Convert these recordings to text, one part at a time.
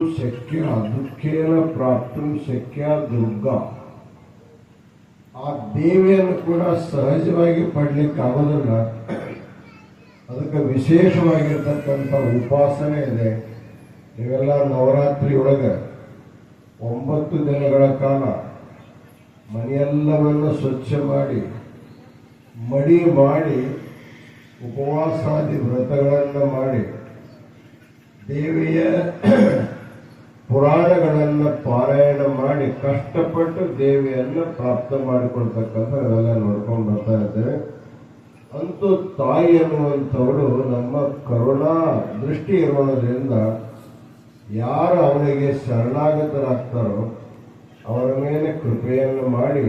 ಶಕ್ಯ ದುಃಖೇನ ಪ್ರಾಪ್ತು ಶಕ್ಯ ದುರ್ಗಾ. ಆ ದೇವಿಯನ್ನು ಕೂಡ ಸಹಜವಾಗಿ ಪಡ್ಲಿಕ್ಕೆ ಆಗೋದಿಲ್ಲ. ಅದಕ್ಕೆ ವಿಶೇಷವಾಗಿರ್ತಕ್ಕಂಥ ಉಪಾಸನೆ ಇದೆ. ನೀವೆಲ್ಲ ನವರಾತ್ರಿ ಒಳಗೆ 9 ದಿನಗಳ ಕಾಲ ಮನೆಯೆಲ್ಲವನ್ನು ಸ್ವಚ್ಛ ಮಾಡಿ ಮಡಿ ಮಾಡಿ ಉಪವಾಸಾದಿ ವ್ರತಗಳನ್ನು ಮಾಡಿ ದೇವಿಯ ಪುರಾಣಗಳನ್ನು ಪಾರಾಯಣ ಮಾಡಿ ಕಷ್ಟಪಟ್ಟು ದೇವಿಯನ್ನು ಪ್ರಾಪ್ತ ಮಾಡಿಕೊಳ್ತಕ್ಕಂಥ ನಾವೆಲ್ಲ ನೋಡ್ಕೊಂಡು ಬರ್ತಾ ಇದ್ದೇವೆ. ಅಂತೂ ತಾಯಿ ಅನ್ನುವಂಥವಳು ನಮ್ಮ ಕರುಣಾ ದೃಷ್ಟಿ ಇರೋದ್ರಿಂದ ಯಾರು ಅವಳಿಗೆ ಶರಣಾಗತರಾಗ್ತಾರೋ ಅವರ ಮೇಲೆ ಕೃಪೆಯನ್ನು ಮಾಡಿ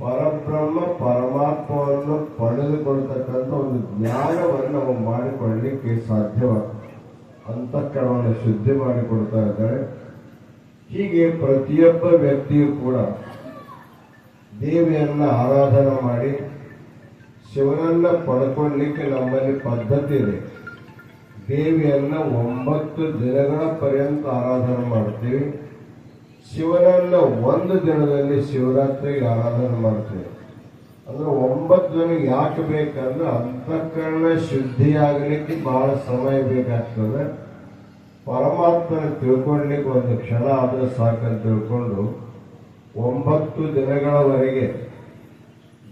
ಪರಬ್ರಹ್ಮ ಪರಮಾತ್ಮವನ್ನು ಪಡೆದುಕೊಳ್ತಕ್ಕಂಥ ಒಂದು ಜ್ಞಾನವನ್ನು ನಾವು ಮಾಡಿಕೊಳ್ಳಲಿಕ್ಕೆ ಸಾಧ್ಯವಾಗ್ತದೆ. ಅಂತಃಕರಣವನ್ನು ಶುದ್ಧಿ ಮಾಡಿಕೊಡ್ತಾ ಇದ್ದಾರೆ. ಹೀಗೆ ಪ್ರತಿಯೊಬ್ಬ ವ್ಯಕ್ತಿಯು ಕೂಡ ದೇವಿಯನ್ನ ಆರಾಧನೆ ಮಾಡಿ ಶಿವನನ್ನ ಪಡ್ಕೊಳ್ಳಿಕ್ಕೆ ನಮ್ಮಲ್ಲಿ ಪದ್ಧತಿ ಇದೆ. ದೇವಿಯನ್ನ 9 ದಿನಗಳ ಪರ್ಯಂತ ಆರಾಧನೆ ಮಾಡ್ತೀವಿ. ಶಿವನನ್ನ 1 ದಿನದಲ್ಲಿ ಶಿವರಾತ್ರಿಗೆ ಆರಾಧನೆ ಮಾಡ್ತೀವಿ. ಅಂದ್ರೆ 9 ದಿನ ಯಾಕೆ ಬೇಕಂದ್ರೆ ಅಂತಃಕರಣ ಶುದ್ಧಿಯಾಗಲಿಕ್ಕೆ ಬಹಳ ಸಮಯ ಬೇಕಾಗ್ತದೆ. ಪರಮಾತ್ಮನ ತಿಳ್ಕೊಳ್ಳಿಕ್ಕೆ 1 ಕ್ಷಣ ಆದ್ರೆ ಸಾಕಂತ ತಿಳ್ಕೊಂಡು 9 ದಿನಗಳವರೆಗೆ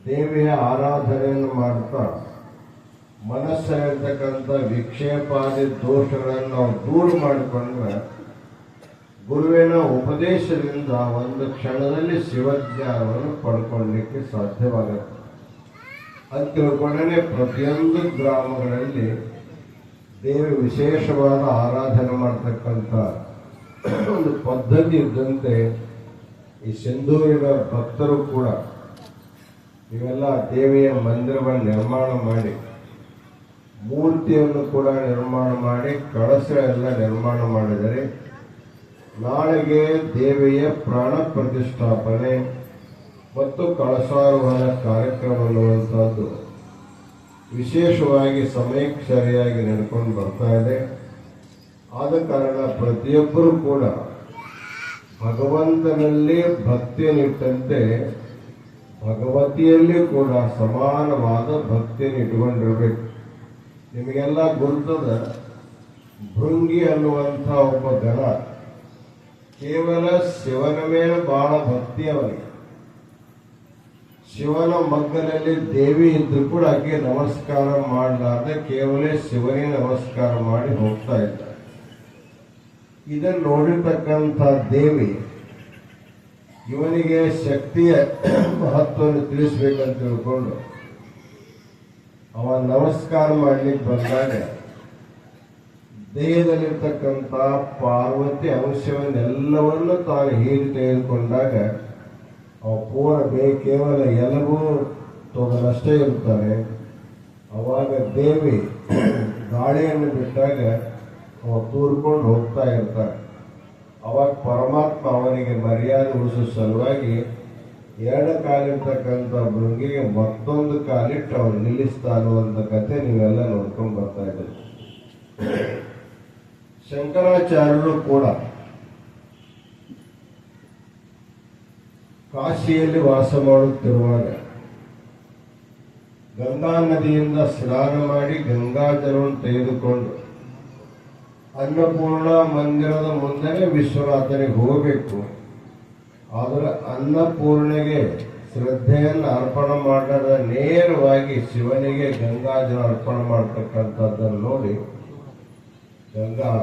ದೇವಿಯ ಆರಾಧನೆಯನ್ನು ಮಾಡ್ತಾ ಮನಸ್ಸಲ್ಲಿರ್ತಕ್ಕಂಥ ವಿಕ್ಷೇಪಾದಿ ದೋಷಗಳನ್ನು ನಾವು ದೂರ ಮಾಡಿಕೊಂಡ್ರೆ ಗುರುವಿನ ಉಪದೇಶದಿಂದ 1 ಕ್ಷಣದಲ್ಲಿ ಶಿವಜ್ಞಾನವನ್ನು ಪಡ್ಕೊಳ್ಳಲಿಕ್ಕೆ ಸಾಧ್ಯವಾಗುತ್ತೆ. ಅದು ತಿಳ್ಕೊಂಡೇ ಪ್ರತಿಯೊಂದು ಗ್ರಾಮಗಳಲ್ಲಿ ದೇವಿ ವಿಶೇಷವಾದ ಆರಾಧನೆ ಮಾಡ್ತಕ್ಕಂಥ ಒಂದು ಪದ್ಧತಿ ಇದ್ದಂತೆ ಈ ಸಿಂಧೂರಿನ ಭಕ್ತರು ಕೂಡ ಇವೆಲ್ಲ ದೇವಿಯ ಮಂದಿರವನ್ನು ನಿರ್ಮಾಣ ಮಾಡಿ ಮೂರ್ತಿಯನ್ನು ಕೂಡ ನಿರ್ಮಾಣ ಮಾಡಿ ಕಳಶ ಎಲ್ಲ ನಿರ್ಮಾಣ ಮಾಡಿದರೆ ನಾಳೆಗೆ ದೇವಿಯ ಪ್ರಾಣ ಪ್ರತಿಷ್ಠಾಪನೆ ಮತ್ತು ಕಳಶಾರೋಹಣ ಕಾರ್ಯಕ್ರಮ ಅನ್ನುವಂಥದ್ದು ವಿಶೇಷವಾಗಿ ಸಮಯಕ್ಕೆ ಸರಿಯಾಗಿ ನಡ್ಕೊಂಡು ಬರ್ತಾ ಇದೆ. ಆದ ಕಾರಣ ಪ್ರತಿಯೊಬ್ಬರೂ ಕೂಡ ಭಗವಂತನಲ್ಲಿ ಭಕ್ತಿಯನ್ನಿಟ್ಟಂತೆ ಭಗವತಿಯಲ್ಲಿ ಕೂಡ ಸಮಾನವಾದ ಭಕ್ತಿಯನ್ನು ಇಟ್ಕೊಂಡಿರ್ಬೇಕು. ನಿಮಗೆಲ್ಲ ಗುರುತದ ಭೃಂಗಿ ಅನ್ನುವಂಥ ಒಬ್ಬ ಗಣ ಕೇವಲ ಶಿವನ ಮೇಲೆ ಬಹಳ ಭಕ್ತಿ ಅವನಿಗೆ. ಶಿವನ ಮಗ್ಗಲಲ್ಲಿ ದೇವಿ ಇದ್ರು ಕೂಡ ಆಕೆ ನಮಸ್ಕಾರ ಮಾಡಲಾರ್ದೆ ಕೇವಲ ಶಿವನಿಗೆ ನಮಸ್ಕಾರ ಮಾಡಿ ಹೋಗ್ತಾ ಇದ್ದಾರೆ. ಇದನ್ನು ನೋಡಿರ್ತಕ್ಕಂಥ ದೇವಿ ಇವನಿಗೆ ಶಕ್ತಿಯ ಮಹತ್ವವನ್ನು ತಿಳಿಸ್ಬೇಕಂತ ತಿಳ್ಕೊಂಡು ಅವ ನಮಸ್ಕಾರ ಮಾಡ್ಲಿಕ್ಕೆ ಬಂದಾಗ ದೇಹದಲ್ಲಿರ್ತಕ್ಕಂಥ ಪಾರ್ವತಿ ಅಂಶವನ್ನೆಲ್ಲವನ್ನು ತಾನು ಹೀರಿ ತೆಗೆದುಕೊಂಡಾಗ ಅವ ಪೂರ ಕೇವಲ ಎಲುಬು ತೊಗಲಷ್ಟೇ ಇರ್ತಾನೆ. ಅವಾಗ ದೇವಿ ಗಾಳಿಯನ್ನು ಬಿಟ್ಟಾಗ ಅವ ತೂರ್ಕೊಂಡು ಹೋಗ್ತಾ ಇರ್ತಾನೆ. ಅವಾಗ ಪರಮಾತ್ಮ ಅವನಿಗೆ ಮರ್ಯಾದೆ ಉಳಿಸೋ ಸಲುವಾಗಿ 2 ಕಾಲಿರ್ತಕ್ಕಂಥ ಭೃಂಗಿಗೆ ಮತ್ತೊಂದು ಕಾಲಿಟ್ಟು ಅವನು ನಿಲ್ಲಿಸ್ತಾನೋ ಅಂತ ಕತೆ ನೀವೆಲ್ಲ ನೋಡ್ಕೊಂಡು ಬರ್ತಾ ಇದ್ದೀರಿ. ಶಂಕರಾಚಾರ್ಯರು ಕೂಡ ಕಾಶಿಯಲ್ಲಿ ವಾಸ ಮಾಡುತ್ತಿರುವಾಗ ಗಂಗಾ ನದಿಯಿಂದ ಸ್ನಾನ ಮಾಡಿ ಗಂಗಾಜಲವನ್ನು ತೆಗೆದುಕೊಂಡು ಅನ್ನಪೂರ್ಣ ಮಂದಿರದ ಮುಂದೆನೆ ವಿಶ್ವನಾಥನಿಗೆ ಹೋಗಬೇಕು. ಆದರೆ ಅನ್ನಪೂರ್ಣೆಗೆ ಶ್ರದ್ಧೆಯನ್ನು ಅರ್ಪಣೆ ಮಾಡದ ನೇರವಾಗಿ ಶಿವನಿಗೆ ಗಂಗಾಜಲ ಅರ್ಪಣೆ ಮಾಡ್ತಕ್ಕಂಥದ್ದನ್ನು ನೋಡಿ ಗಂಗಾ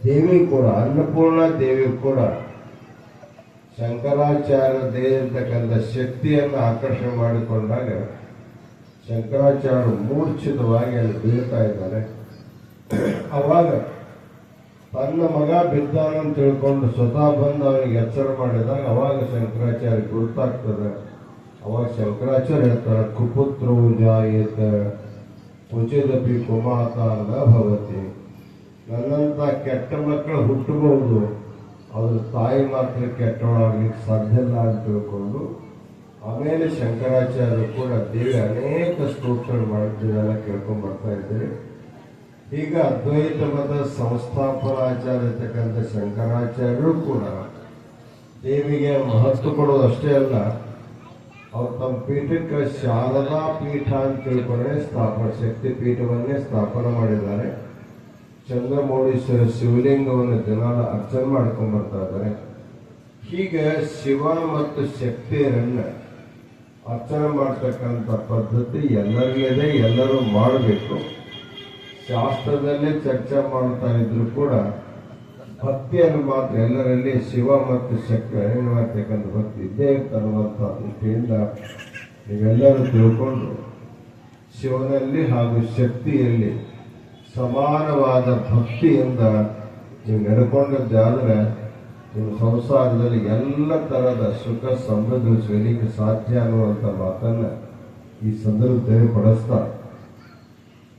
ದೇವಿ ಕೂಡ ಅನ್ನಪೂರ್ಣ ದೇವಿ ಕೂಡ ಶಂಕರಾಚಾರ್ಯ ದೇವಿರ್ತಕ್ಕಂಥ ಶಕ್ತಿಯನ್ನು ಆಕರ್ಷಣೆ ಮಾಡಿಕೊಂಡಾಗ ಶಂಕರಾಚಾರ್ಯರು ಮೂರ್ಛಿತವಾಗಿ ಅಲ್ಲಿ ಬೀಳ್ತಾ ಇದ್ದಾರೆ. ಅವಾಗ ತನ್ನ ಮಗ ಬಿದ್ದಾನಂತ ತಿಳ್ಕೊಂಡು ಸ್ವತಃ ಬಂದು ಅವನಿಗೆ ಎಚ್ಚರ ಮಾಡಿದಾಗ ಅವಾಗ ಶಂಕರಾಚಾರ್ಯ ಗುರುತಾಗ್ತದೆ. ಅವಾಗ ಶಂಕರಾಚಾರ್ಯ ಹೇಳ್ತಾರೆ, ಕುಪುತ್ರವು ಜಾಯೇತ ಕುಚಿದಪಿ ಕುಮಾತ ನ ಭವತಿ. ನನ್ನಂತ ಕೆಟ್ಟ ಮಕ್ಕಳು ಹುಟ್ಟಬಹುದು, ಅದ್ರ ತಾಯಿ ಮಾತ್ರ ಕೆಟ್ಟವಳಾಗ್ಲಿಕ್ಕೆ ಸಾಧ್ಯ ಇಲ್ಲ ಅಂತ ತಿಳ್ಕೊಂಡು ಆಮೇಲೆ ಶಂಕರಾಚಾರ್ಯರು ಕೂಡ ದೇವಿ ಅನೇಕ ಸ್ತೋತ್ರಗಳು ಮಾಡ್ತಿದ್ದೆಲ್ಲ ಕೇಳ್ಕೊಂಡ್ ಬರ್ತಾ ಇದ್ದೀರಿ. ಈಗ ಅದ್ವೈತ ಮತ ಸಂಸ್ಥಾಪನಾಚಾರ್ಯ ಇರ್ತಕ್ಕಂಥ ಶಂಕರಾಚಾರ್ಯರು ಕೂಡ ದೇವಿಗೆ ಮಹತ್ವ ಕೊಡೋದು ಅಷ್ಟೇ ಅಲ್ಲ, ಅವ್ರು ತಮ್ಮ ಪೀಠಕ್ಕೆ ಶಾರದಾ ಪೀಠ ಅಂತ ತಿಳ್ಕೊಂಡೇ ಶಕ್ತಿ ಪೀಠವನ್ನೇ ಸ್ಥಾಪನೆ ಮಾಡಿದ್ದಾರೆ. ಚಂದ್ರಮೌಳೀಶ್ವರ ಶಿವಲಿಂಗವನ್ನು ದಿನಾಲ ಅರ್ಚನೆ ಮಾಡ್ಕೊಂಡ್ ಬರ್ತಾ ಇದ್ದಾರೆ. ಹೀಗೆ ಶಿವ ಮತ್ತು ಶಕ್ತಿಯರನ್ನ ಅರ್ಚನೆ ಮಾಡ್ತಕ್ಕಂಥ ಪದ್ಧತಿ ಎಲ್ಲರಿಗಿದೆ, ಎಲ್ಲರೂ ಮಾಡಬೇಕು. ಶಾಸ್ತ್ರದಲ್ಲೇ ಚರ್ಚೆ ಮಾಡ್ತಾ ಇದ್ರು ಕೂಡ ಭಕ್ತಿಯನ್ನು ಮಾತ್ರ ಎಲ್ಲರಲ್ಲಿ ಶಿವ ಮತ್ತು ಶಕ್ತಿ ಮಾಡ್ತಕ್ಕಂಥ ಭಕ್ತಿ ಇದ್ದೇ ಅನ್ನುವಂಥ ದೃಷ್ಟಿಯಿಂದ ನೀವೆಲ್ಲರೂ ತಿಳ್ಕೊಂಡು ಶಿವನಲ್ಲಿ ಹಾಗೂ ಶಕ್ತಿಯಲ್ಲಿ ಸಮಾನವಾದ ಭಕ್ತಿಯಿಂದ ನೀವು ನಡ್ಕೊಂಡದ್ದಾದರೆ ನಿಮ್ಮ ಸಂಸಾರದಲ್ಲಿ ಎಲ್ಲ ಥರದ ಸುಖ ಸಮೃದ್ಧಿ ಸಿಗಲಿಕ್ಕೆ ಸಾಧ್ಯ ಅನ್ನುವಂಥ ಮಾತನ್ನು ಈ ಸಂದರ್ಭದಲ್ಲಿ ಪಡಿಸ್ತಾರೆ.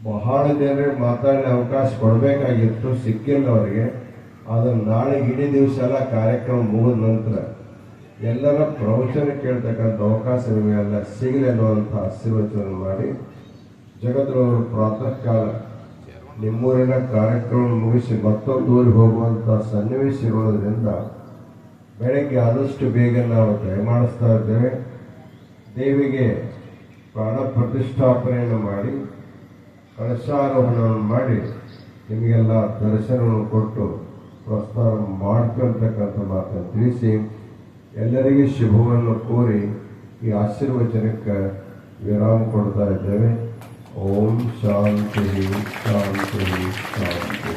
ಬಹಳ ಜನರಿಗೆ ಮಾತಾಡಲಿ ಅವಕಾಶ ಕೊಡಬೇಕಾಗಿತ್ತು, ಸಿಕ್ಕಿಲ್ಲ ಅವರಿಗೆ. ಆದರೆ ನಾಳೆ ಇಡೀ ದಿವಸ ಎಲ್ಲ ಕಾರ್ಯಕ್ರಮ ಮುಗಿದ ನಂತರ ಎಲ್ಲರ ಪ್ರವಚನ ಕೇಳ್ತಕ್ಕಂಥ ಅವಕಾಶ ನಿಮಗೆಲ್ಲ ಸಿಗಲಿ ಅನ್ನುವಂಥ ಆಶೀರ್ವಚನ ಮಾಡಿ ಜಗದ್ರವರು ಪ್ರಾತಃ ಕಾಲ ನಿಮ್ಮೂರಿನ ಕಾರ್ಯಕ್ರಮ ಮುಗಿಸಿ ಮತ್ತೊಂದು ಊರಿಗೆ ಹೋಗುವಂಥ ಸನ್ನಿವೇಶ ಇರೋದ್ರಿಂದ ಬೆಳಗ್ಗೆ ಆದಷ್ಟು ಬೇಗ ನಾವು ದಯಮಾಡಿಸ್ತಾ ಇದ್ದೇವೆ. ದೇವಿಗೆ ಪ್ರಾಣ ಪ್ರತಿಷ್ಠಾಪನೆಯನ್ನು ಮಾಡಿ ಕಳಶಾರೋಹಣವನ್ನು ಮಾಡಿ ನಿಮಗೆಲ್ಲ ದರ್ಶನವನ್ನು ಕೊಟ್ಟು ಪ್ರಸ್ತಾವ ಮಾಡ್ಕೊಳ್ತಕ್ಕಂಥ ಮಾತನ್ನು ತಿಳಿಸಿ ಎಲ್ಲರಿಗೂ ಶುಭವನ್ನು ಕೋರಿ ಈ ಆಶೀರ್ವಚನಕ್ಕೆ ವಿರಾಮ ಕೊಡ್ತಾ ಇದ್ದೇವೆ. ಓಂ ಶಾಂತಿ ಶಾಂತಿ ಶಾಂತಿ.